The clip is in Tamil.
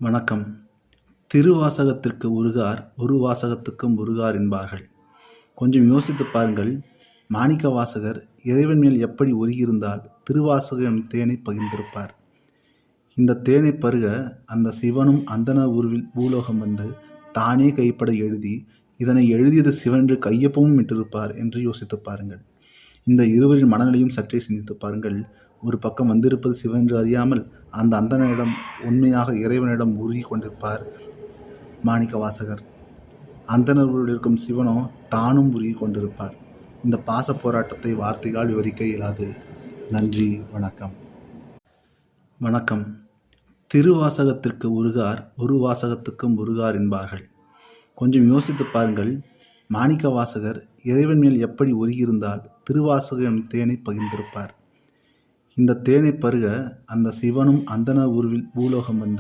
வணக்கம். திருவாசகத்திற்கு உருகார் ஒரு வாசகத்துக்கும் உருகார் என்பார்கள். கொஞ்சம் யோசித்துப் பாருங்கள். மாணிக்க வாசகர் இறைவன் மேல் எப்படி உருகியிருந்தால் திருவாசகம் எனும் தேனைப் பகிர்ந்திருப்பார். இந்த தேனைப் பருக அந்த சிவனும் அந்தணர் உருவில் பூலோகம் வந்து தானே கைப்பட எழுதி, இதனை எழுதியது சிவனென்று கையொப்பமும் இட்டிருப்பார் என்று யோசித்துப் பாருங்கள். இந்த இருவரின் மனநிலையும் சற்றே சிந்தித்துப் பாருங்கள். ஒரு பக்கம் வந்திருப்பது சிவனென்று அறியாமல் அந்த அந்தணனிடம் உண்மையாக இறைவனிடம் உருகி கொண்டிருப்பார் மாணிக்க வாசகர். அந்தணர்களுடன் இருக்கும் சிவனோ தானும் உருகி கொண்டிருப்பார். இந்த பாச போராட்டத்தை வார்த்தைகளால் விவரிக்க இயலாது. நன்றி, வணக்கம். வணக்கம். திருவாசகத்திற்கு உருகார் ஒரு வாசகத்துக்கும் உருகார் என்பார்கள். கொஞ்சம் யோசித்துப் பாருங்கள். மாணிக்க வாசகர் இறைவன் மேல் எப்படி உருகியிருந்தால் திருவாசகம் எனும் தேனைப் பகிர்ந்திருப்பார். இந்த தேனைப் பருக அந்த சிவனும் அந்தணர் உருவில் பூலோகம் வந்து